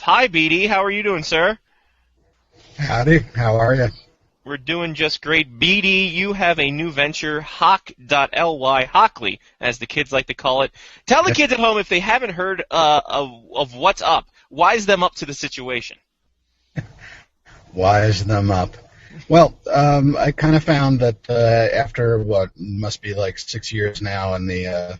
Hi, BD. How are you doing, sir? Howdy. How are you? We're doing just great. BD, you have a new venture, HOCKly, HOCKly, as the kids like to call it. Tell the kids at home, if they haven't heard of what's up, wise them up to the situation. Wise them up. Well, I kind of found that after what must be like 6 years now in the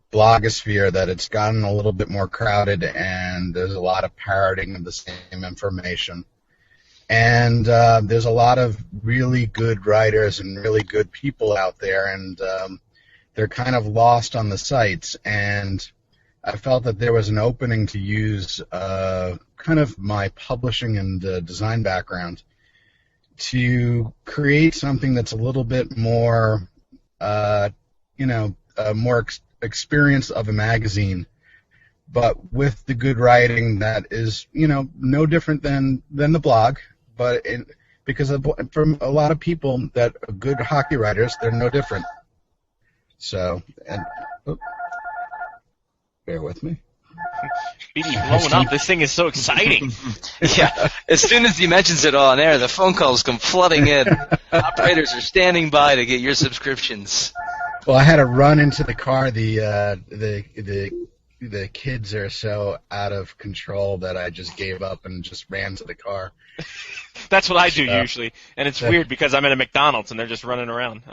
blogosphere, that it's gotten a little bit more crowded, and there's a lot of parroting of the same information. And there's a lot of really good writers and really good people out there, and they're kind of lost on the sites. And I felt that there was an opening to use kind of my publishing and design background to create something that's a little bit more, more experience of a magazine, but with the good writing that is, no different than the blog. But because from a lot of people that are good hockey writers, they're no different. So, bear with me. BD blowing up. This thing is so exciting. Yeah. As soon as he mentions it on air, the phone calls come flooding in. Operators are standing by to get your subscriptions. Well, I had to run into the car. The kids are so out of control that I just gave up and just ran to the car. That's what I do usually, and it's weird because I'm at a McDonald's and they're just running around.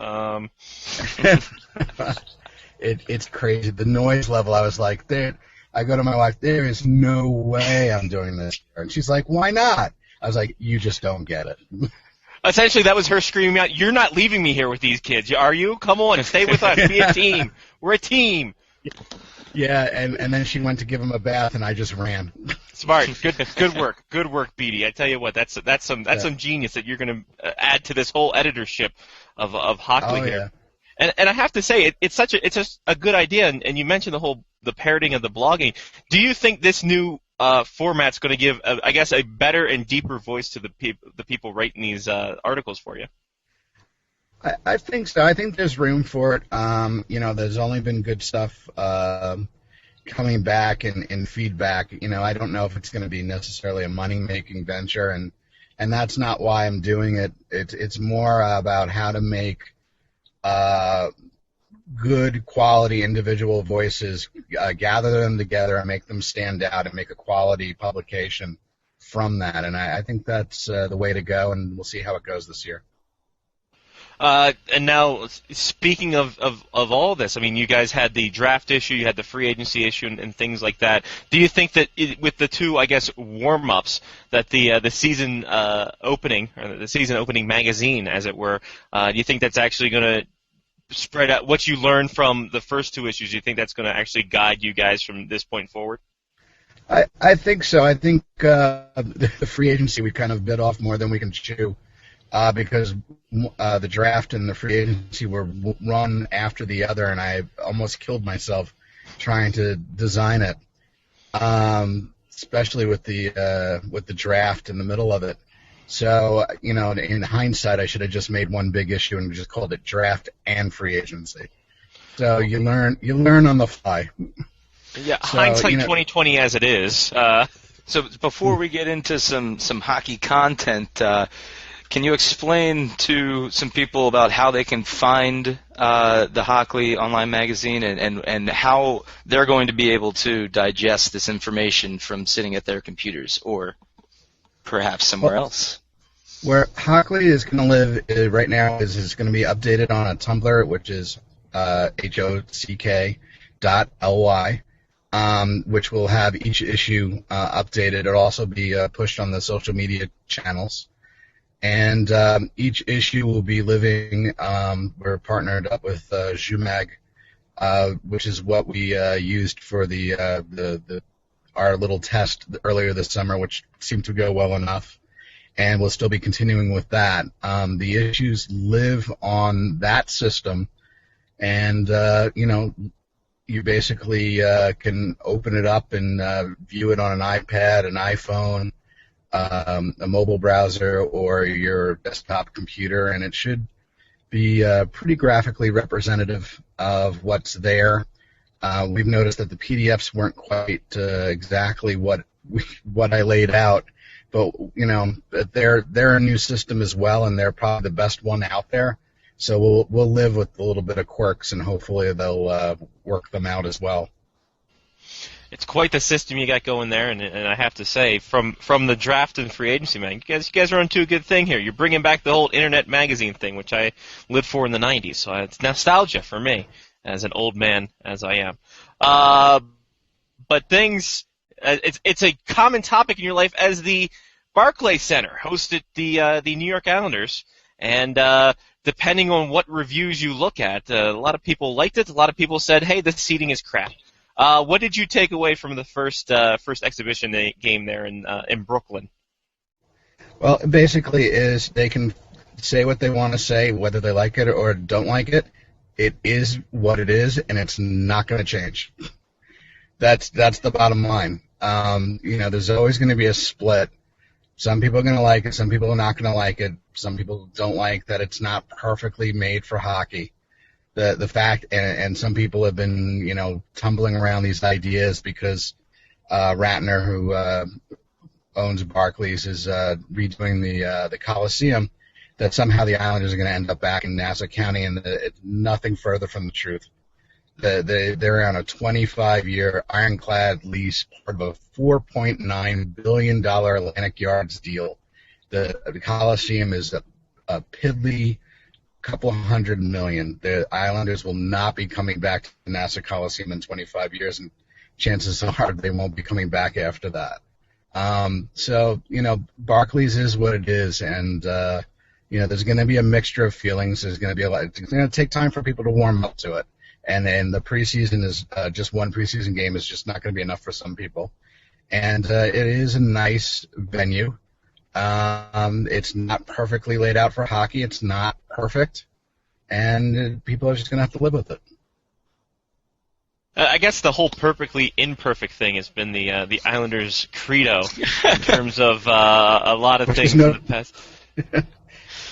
It's crazy. The noise level, I was like, I go to my wife, there is no way I'm doing this. And she's like, why not? I was like, you just don't get it. Essentially, that was her screaming out, you're not leaving me here with these kids, are you? Come on, stay with us. Be a team. We're a team. Yeah, and then she went to give him a bath, and I just ran. Smart. Good work, BD. I tell you what, that's some genius that you're going to add to this whole editorship of HOCKly here. Yeah. And I have to say, it's just a good idea. And you mentioned the parroting of the blogging. Do you think this new format's going to give, a better and deeper voice to the people writing these articles for you? I think so. I think there's room for it. There's only been good stuff coming back in feedback. I don't know if it's going to be necessarily a money-making venture, and that's not why I'm doing it. It's more about how to make good quality individual voices, gather them together and make them stand out and make a quality publication from that. And I think that's the way to go, and we'll see how it goes this year. And now, speaking of all this, I mean, you guys had the draft issue, you had the free agency issue, and things like that. Do you think that with the two, warm-ups, that the season opening, or the season opening magazine, as it were, do you think that's actually going to spread out what you learned from the first two issues? Do you think that's going to actually guide you guys from this point forward? I think so. I think the free agency we kind of bit off more than we can chew. Because the draft and the free agency were run after the other, and I almost killed myself trying to design it, especially with the draft in the middle of it. So, in hindsight, I should have just made one big issue and just called it draft and free agency. So you learn on the fly. Yeah, so, hindsight 2020 as it is. So before we get into some hockey content. Can you explain to some people about how they can find the HOCKly online magazine and how they're going to be able to digest this information from sitting at their computers or perhaps somewhere else? Where HOCKly is going to live right now is going to be updated on a Tumblr, which is HOCK.ly, which will have each issue updated. It'll also be pushed on the social media channels. And each issue will be living. We're partnered up with Jumag, which is what we used for our little test earlier this summer, which seemed to go well enough, and we'll still be continuing with that. The issues live on that system, and you basically can open it up and view it on an iPad, an iPhone, a mobile browser, or your desktop computer, and it should be pretty graphically representative of what's there. We've noticed that the PDFs weren't quite exactly what what I laid out. But they're a new system as well, and they're probably the best one out there. So we'll live with a little bit of quirks, and hopefully they'll work them out as well. It's quite the system you got going there, and I have to say, from the draft and free agency, man, you guys are onto a good thing here. You're bringing back the whole internet magazine thing, which I lived for in the '90s. So it's nostalgia for me, as an old man as I am. But things, it's a common topic in your life as the Barclays Center hosted the New York Islanders, and depending on what reviews you look at, a lot of people liked it. A lot of people said, "Hey, the seating is crap." What did you take away from the first exhibition game there in Brooklyn? Well, basically is they can say what they want to say, whether they like it or don't like it. It is what it is, and it's not going to change. That's the bottom line. There's always going to be a split. Some people are going to like it. Some people are not going to like it. Some people don't like that it's not perfectly made for hockey. The fact, and some people have been, tumbling around these ideas because Ratner, who owns Barclays, is redoing the Coliseum, that somehow the Islanders are going to end up back in Nassau County, and it's nothing further from the truth. They're on a 25-year ironclad lease, part of a $4.9 billion Atlantic Yards deal. The Coliseum is a piddly couple $100 million. The Islanders will not be coming back to the Nassau Coliseum in 25 years, and chances are they won't be coming back after that. Barclays is what it is, and there's going to be a mixture of feelings. There's going to be it's going to take time for people to warm up to it. And then the preseason is just one preseason game is just not going to be enough for some people. And it is a nice venue. It's not perfectly laid out for hockey. It's not perfect. And people are just going to have to live with it. I guess the whole perfectly imperfect thing has been the Islanders' credo in terms of a lot of things in the past.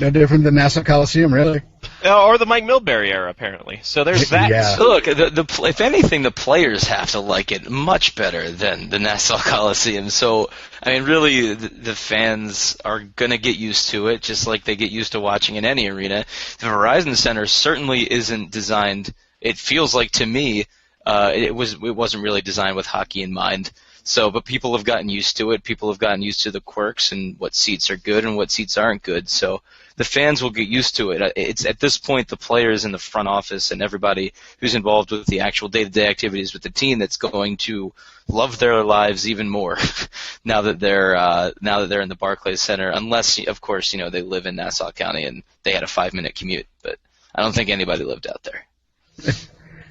No different than Nassau Coliseum, really. Or the Mike Milbury era, apparently. So there's that. Yeah. Look, if anything, the players have to like it much better than the Nassau Coliseum. So, I mean, really, the fans are going to get used to it, just like they get used to watching in any arena. The Verizon Center certainly isn't designed, it feels like to me, it wasn't really designed with hockey in mind. So, but people have gotten used to it. People have gotten used to the quirks and what seats are good and what seats aren't good. So the fans will get used to it. It's at this point the players in the front office and everybody who's involved with the actual day-to-day activities with the team that's going to love their lives even more now that they're in the Barclays Center. Unless, of course, they live in Nassau County and they had a 5-minute commute. But I don't think anybody lived out there.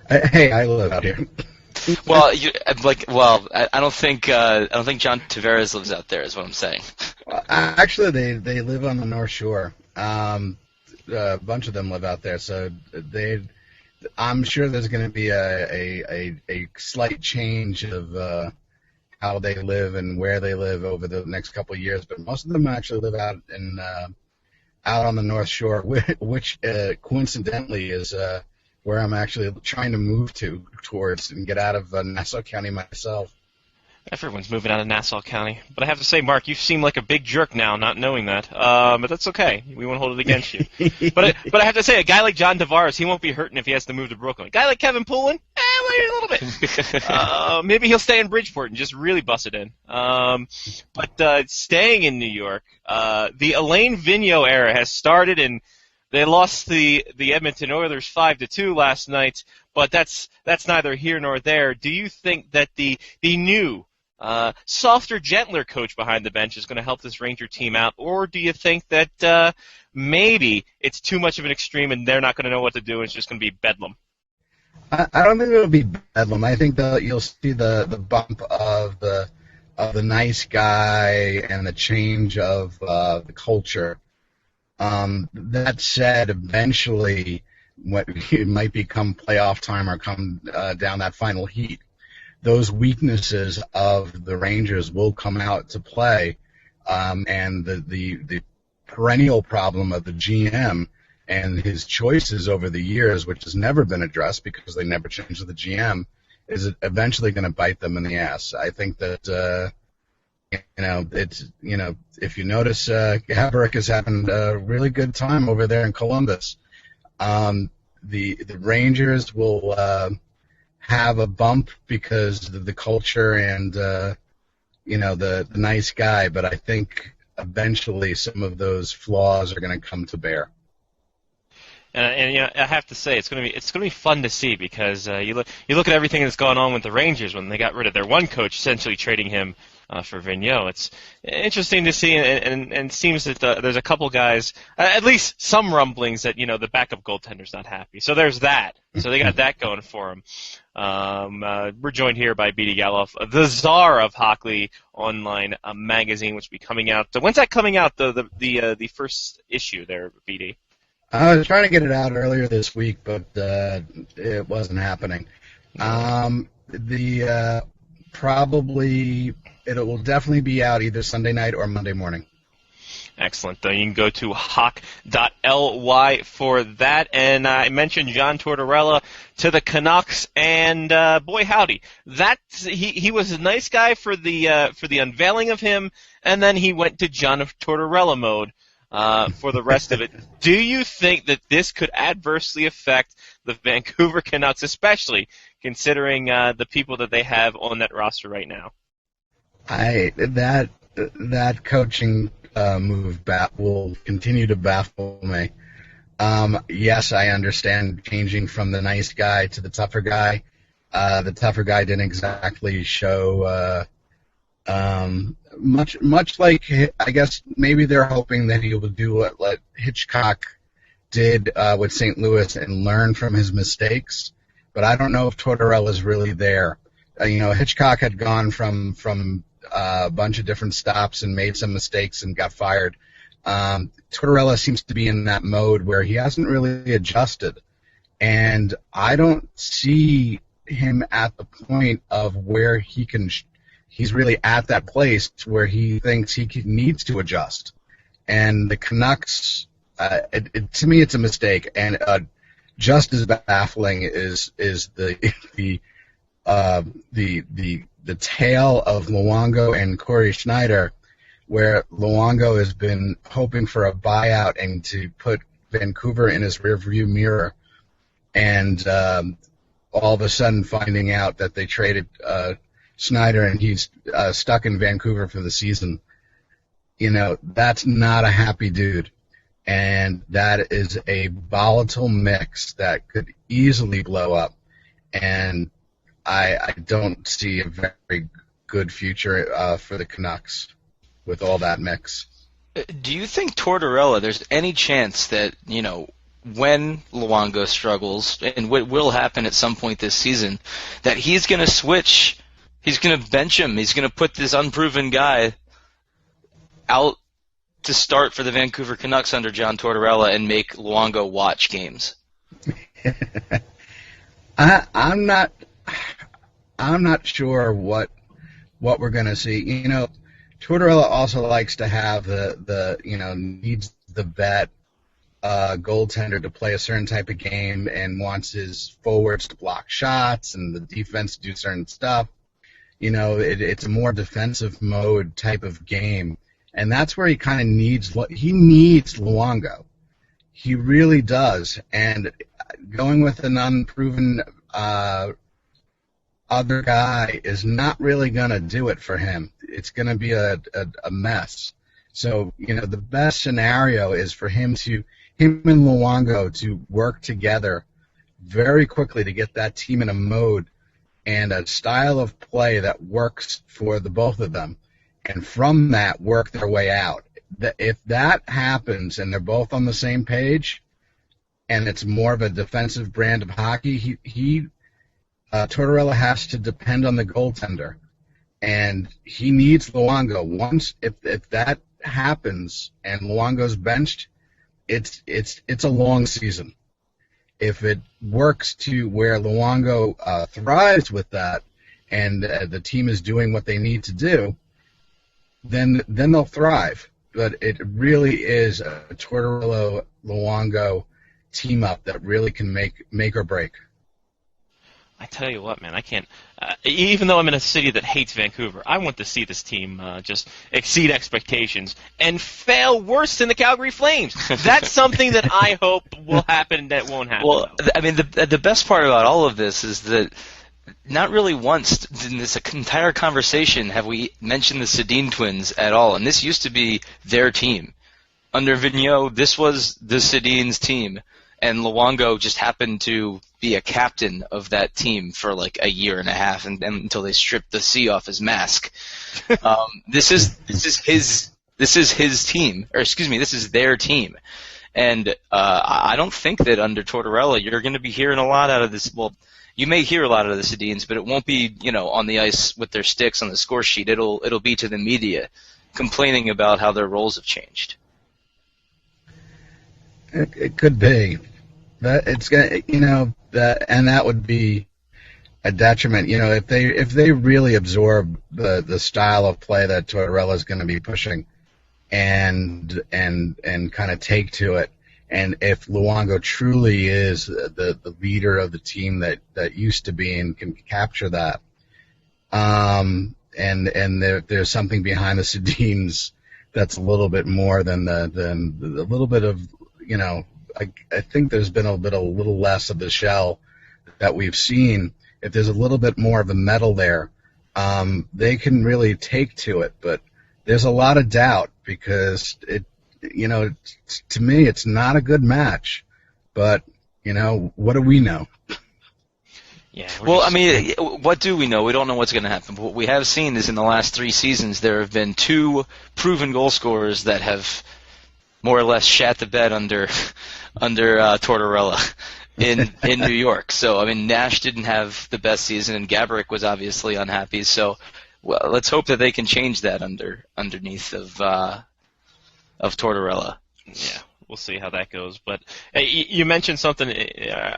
Hey, I live out here. Well, I don't think John Tavares lives out there. Is what I'm saying. Actually, they live on the North Shore. A bunch of them live out there, so I'm sure there's going to be a slight change of how they live and where they live over the next couple of years. But most of them actually live out on the North Shore, which coincidentally is where I'm actually trying to move towards and get out of Nassau County myself. Everyone's moving out of Nassau County. But I have to say, Mark, you seem like a big jerk now not knowing that. But that's okay. We won't hold it against you. But I have to say, a guy like John Tavares, he won't be hurting if he has to move to Brooklyn. A guy like Kevin Poulin, maybe a little bit. Maybe he'll stay in Bridgeport and just really bust it in. But staying in New York, the Alain Vigneault era has started, and they lost the Edmonton Oilers 5-2 last night, but that's neither here nor there. Do you think that the new, softer, gentler coach behind the bench is going to help this Ranger team out, or do you think that maybe it's too much of an extreme and they're not going to know what to do and it's just going to be bedlam? I don't think it'll be bedlam. I think that you'll see the bump of the nice guy and the change of the culture. That said, eventually, it might become playoff time or come down that final heat. Those weaknesses of the Rangers will come out to play, and the perennial problem of the GM and his choices over the years, which has never been addressed because they never changed the GM, is eventually going to bite them in the ass. I think that if you notice, Gaborik is having a really good time over there in Columbus. The Rangers will have a bump because of the culture and the nice guy, but I think eventually some of those flaws are going to come to bear. And I have to say it's going to be fun to see because you look at everything that's gone on with the Rangers when they got rid of their one coach, essentially trading him for Vigneault. It's interesting to see, and it seems that there's a couple guys, at least some rumblings that the backup goaltender's not happy. So there's that. So they got that going for them. We're joined here by BD Gallof, the czar of HOCKly online magazine, which will be coming out. When's that coming out? The first issue there, BD. I was trying to get it out earlier this week, but it wasn't happening. It will definitely be out either Sunday night or Monday morning. Excellent. You can go to hock.ly for that. And I mentioned John Tortorella to the Canucks, and boy howdy, he was a nice guy for the unveiling of him, and then he went to John Tortorella mode for the rest of it. Do you think that this could adversely affect the Vancouver Canucks, especially considering the people that they have on that roster right now? That coaching move will continue to baffle me. Yes, I understand changing from the nice guy to the tougher guy. The tougher guy didn't exactly show much like, I guess maybe they're hoping that he will do what Hitchcock did with St. Louis and learn from his mistakes. But I don't know if Tortorella is really there. Hitchcock had gone from a bunch of different stops and made some mistakes and got fired. Tortorella seems to be in that mode where he hasn't really adjusted. And I don't see him at the point of where he's really at that place where he thinks he needs to adjust. And the Canucks, to me, it's a mistake. And just as baffling is the tale of Luongo and Corey Schneider, where Luongo has been hoping for a buyout and to put Vancouver in his rearview mirror, and all of a sudden finding out that they traded Schneider and he's stuck in Vancouver for the season. That's not a happy dude. And that is a volatile mix that could easily blow up. And I don't see a very good future for the Canucks with all that mix. Do you think Tortorella, there's any chance that, when Luongo struggles, and what will happen at some point this season, that he's going to switch, he's going to bench him, he's going to put this unproven guy out to start for the Vancouver Canucks under John Tortorella and make Luongo watch games? I'm not sure what we're going to see. Tortorella also likes to have needs the vet goaltender to play a certain type of game and wants his forwards to block shots and the defense to do certain stuff. It's a more defensive mode type of game. And that's where he kind of needs Luongo. He really does. And going with an unproven other guy is not really going to do it for him. It's going to be a mess. So, the best scenario is for him and Luongo to work together very quickly to get that team in a mode and a style of play that works for the both of them. And from that, work their way out. If that happens and they're both on the same page, and it's more of a defensive brand of hockey, Tortorella has to depend on the goaltender, and he needs Luongo. If that happens and Luongo's benched, it's a long season. If it works to where Luongo thrives with that, and the team is doing what they need to do, then they'll thrive. But it really is a Tortorella-Luongo team-up that really can make or break. I tell you what, man, I can't. Even though I'm in a city that hates Vancouver, I want to see this team just exceed expectations and fail worse than the Calgary Flames. That's something that I hope will happen. That won't happen. Well, I mean, the best part about all of this is that not really once in this entire conversation have we mentioned the Sedin twins at all, and this used to be their team. Under Vigneault, this was the Sedin's team, and Luongo just happened to be a captain of that team for like a year and a half, and until they stripped the C off his mask. This is his team, or excuse me, this is their team, and I don't think that under Tortorella you're going to be hearing a lot out of this. Well, you may hear a lot out of the Sedins, but it won't be on the ice with their sticks on the score sheet. It'll be to the media complaining about how their roles have changed. It could be. That it's gonna, and that would be a detriment. If they really absorb the style of play that Tortorella is going to be pushing, and kind of take to it, and if Luongo truly is the leader of the team that used to be and can capture that, and there's something behind the Sedins that's a little bit more than the little bit of I think there's been a little less of the shell that we've seen. If there's a little bit more of the metal there, they can really take to it. But there's a lot of doubt because to me, it's not a good match. But what do we know? Yeah. Well, I mean, what do we know? We don't know what's going to happen. But what we have seen is in the last 3 seasons, there have been 2 proven goal scorers that have more or less shat the bed under Tortorella in New York. So I mean, Nash didn't have the best season, and Gaborik was obviously unhappy. So let's hope that they can change that underneath of Tortorella. Yeah, we'll see how that goes. But you mentioned something,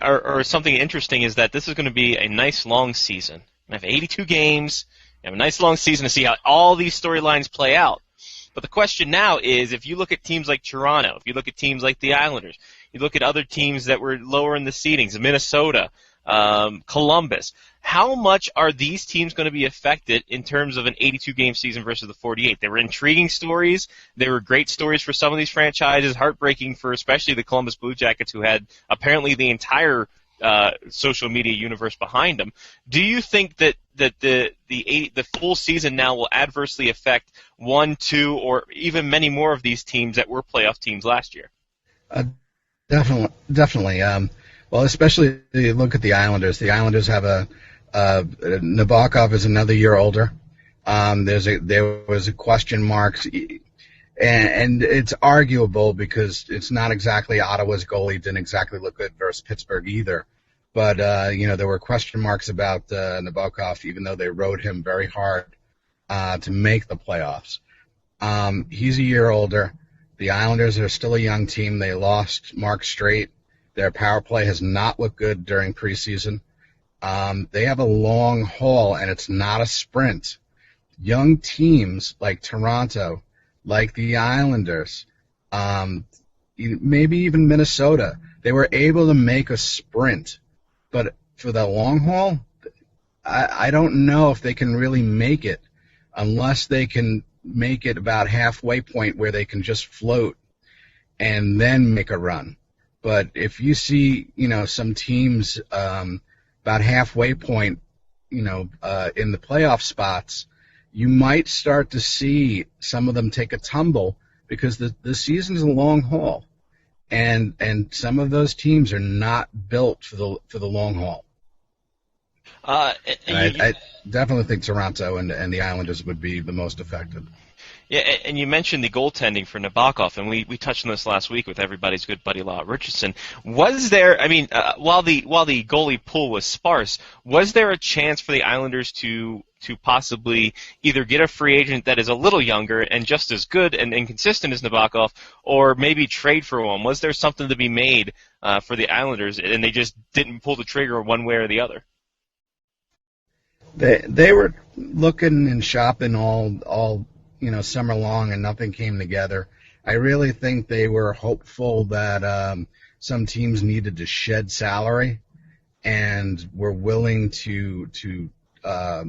or something interesting is that this is going to be a nice long season. We have 82 games. We have a nice long season to see how all these storylines play out. But the question now is, if you look at teams like Toronto, if you look at teams like the Islanders, you look at other teams that were lower in the seedings, Minnesota, Columbus, how much are these teams going to be affected in terms of an 82-game season versus the 48? They were intriguing stories. They were great stories for some of these franchises, heartbreaking for especially the Columbus Blue Jackets, who had apparently the entire social media universe behind them. Do you think that the full season now will adversely affect 1, 2, or even many more of these teams that were playoff teams last year? Definitely. Well, especially if you look at the Islanders. The Islanders have Nabokov is another year older. There was a question marks, and it's arguable because it's not exactly Ottawa's goalie didn't exactly look good versus Pittsburgh either. But there were question marks about Nabokov, even though they rode him very hard to make the playoffs. He's a year older. The Islanders are still a young team. They lost Mark Streit. Their power play has not looked good during preseason. They have a long haul, and it's not a sprint. Young teams like Toronto, like the Islanders, maybe even Minnesota, they were able to make a sprint. But for the long haul, I don't know if they can really make it unless they can make it about halfway point where they can just float and then make a run. But if you see, some teams about halfway point, in the playoff spots, you might start to see some of them take a tumble because the season's a long haul. And some of those teams are not built for the long haul. I definitely think Toronto and the Islanders would be the most affected. Yeah, and you mentioned the goaltending for Nabokov, and we touched on this last week with everybody's good buddy Law Richardson. Was there, while the goalie pool was sparse, was there a chance for the Islanders to possibly either get a free agent that is a little younger and just as good and consistent as Nabokov, or maybe trade for one? Was there something to be made for the Islanders, and they just didn't pull the trigger one way or the other? They were looking and shopping all summer long, and nothing came together. I really think they were hopeful that some teams needed to shed salary, and were willing to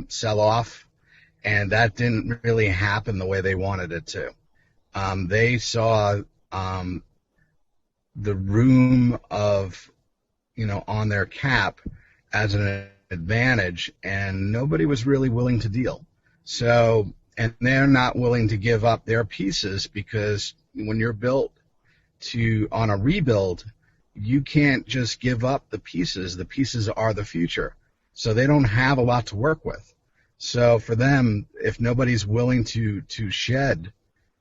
sell off, and that didn't really happen the way they wanted it to. They saw the room of, on their cap as an advantage, and nobody was really willing to deal. So, and they're not willing to give up their pieces, because when you're built on a rebuild, you can't just give up the pieces. The pieces are the future. So they don't have a lot to work with. So for them, if nobody's willing to shed,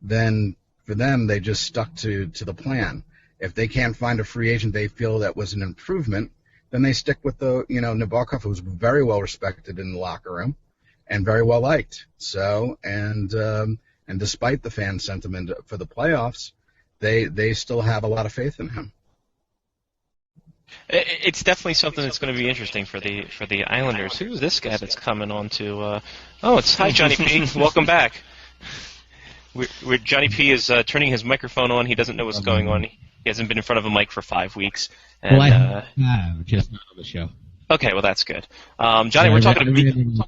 then for them, they just stuck to the plan. If they can't find a free agent they feel that was an improvement, then they stick with Nabokov, who's very well respected in the locker room and very well liked. So, and despite the fan sentiment for the playoffs, they still have a lot of faith in him. It's definitely something that's going to be interesting for the Islanders. Who's this guy that's coming on to? Hi, Johnny P. Welcome back. Johnny P is turning his microphone on. He doesn't know what's going on. He hasn't been in front of a mic for 5 weeks. And, I have, just not on the show. Okay, well that's good. Johnny, we're talking to BD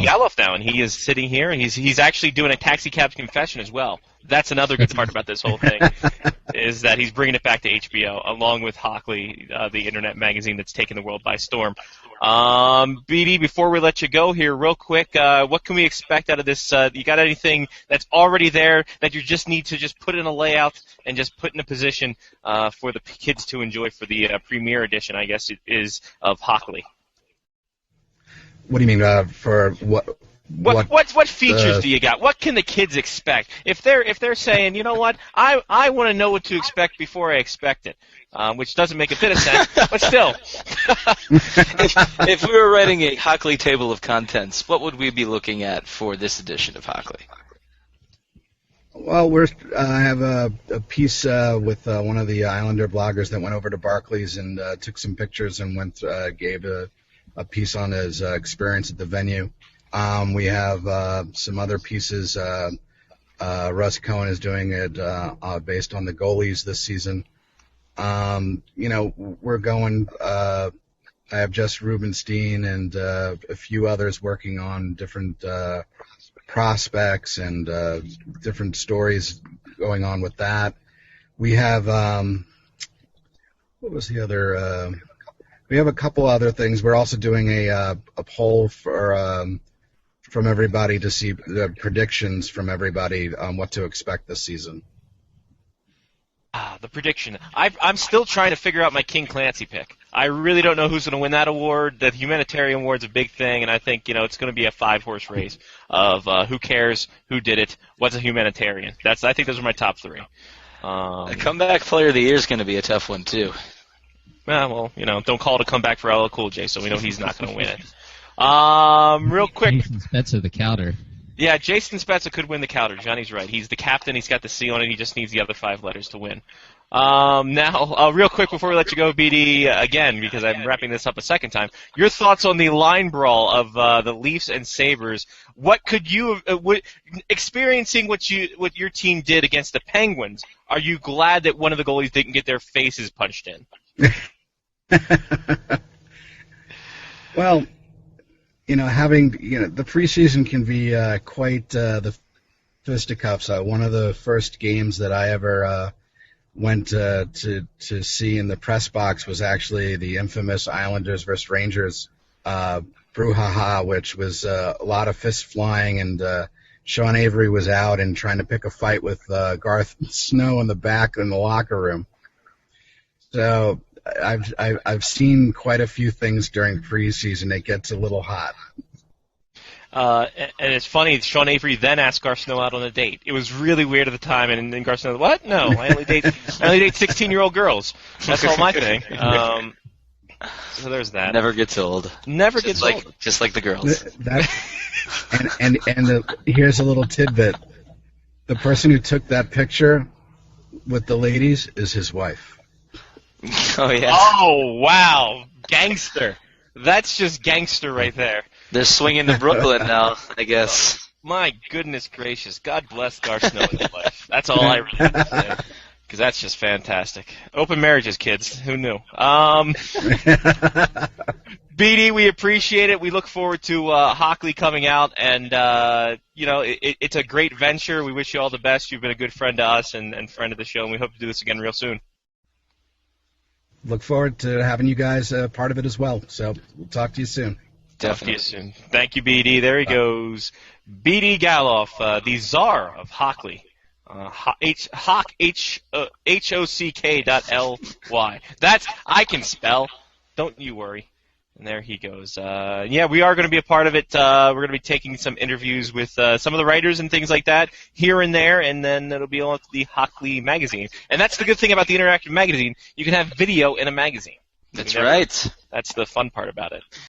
Gallof now, and he is sitting here, and he's actually doing a taxi cab confession as well. That's another good part about this whole thing, is that he's bringing it back to HBO, along with HOCKly, the internet magazine that's taken the world by storm. BD, before we let you go here, real quick, what can we expect out of this? You got anything that's already there that you just need to just put in a layout and just put in a position for the kids to enjoy for the premiere edition, I guess it is, of HOCKly? What do you mean for what? What features do you got? What can the kids expect if they're saying, you know what, I want to know what to expect before I expect it, which doesn't make a bit of sense, but still. If we were writing a HOCKly table of contents, what would we be looking at for this edition of HOCKly? Well, I have a piece with one of the Islander bloggers that went over to Barclays and took some pictures and gave a piece on his experience at the venue. We have some other pieces. Russ Cohen is doing it based on the goalies this season. We're going. I have Jess Rubenstein and a few others working on different prospects and different stories going on with that. We have what was the other? We have a couple other things. We're also doing a poll from everybody to see the predictions from everybody on what to expect this season. The prediction. I'm still trying to figure out my King Clancy pick. I really don't know who's going to win that award. The humanitarian award's a big thing, and I think it's going to be a 5-horse race of who cares, who did it, what's a humanitarian. I think those are my top 3. A comeback player of the year is going to be a tough one too. Well, don't call it a comeback for LL Cool J, so we know he's not going to win it. Real quick. Jason Spezza, the Calder. Yeah, Jason Spezza could win the Calder. Johnny's right. He's the captain. He's got the C on it. He just needs the other 5 letters to win. Now, real quick before we let you go, BD, again, because I'm wrapping this up a second time, your thoughts on the line brawl of the Leafs and Sabres. What could you experiencing what your team did against the Penguins? Are you glad that one of the goalies didn't get their faces punched in? Well, having the preseason can be quite the fisticuffs. One of the first games that I ever went to see in the press box was actually the infamous Islanders versus Rangers brouhaha, which was a lot of fist flying, and Sean Avery was out and trying to pick a fight with Garth Snow in the back in the locker room. So I've seen quite a few things during preseason. It gets a little hot. And it's funny, Sean Avery then asked Garth Snow out on a date. It was really weird at the time, and then Garth Snow, what? No, I only date 16-year-old girls. That's all my thing. So there's that. Never gets old. Never gets old. Just like the girls. Here's a little tidbit. The person who took that picture with the ladies is his wife. Oh, yeah. Oh, wow. Gangster. That's just gangster right there. They're swinging to Brooklyn now, I guess. My goodness gracious. God bless Garth Snow and his life. That's all I really have to say. because that's just fantastic. Open marriages, kids. Who knew? BD, we appreciate it. We look forward to HOCKly coming out, and it's a great venture. We wish you all the best. You've been a good friend to us and friend of the show, and we hope to do this again real soon. Look forward to having you guys part of it as well. So we'll talk to you soon. Definitely. Talk to you soon. Thank you, BD. There he goes. BD Gallof, the czar of HOCKly. HOCK.LY. That's, I can spell. Don't you worry. And there he goes. We are going to be a part of it. We're going to be taking some interviews with some of the writers and things like that here and there, and then it'll be on the HOCKly magazine. And that's the good thing about the interactive magazine. You can have video in a magazine. That's right. That's the fun part about it.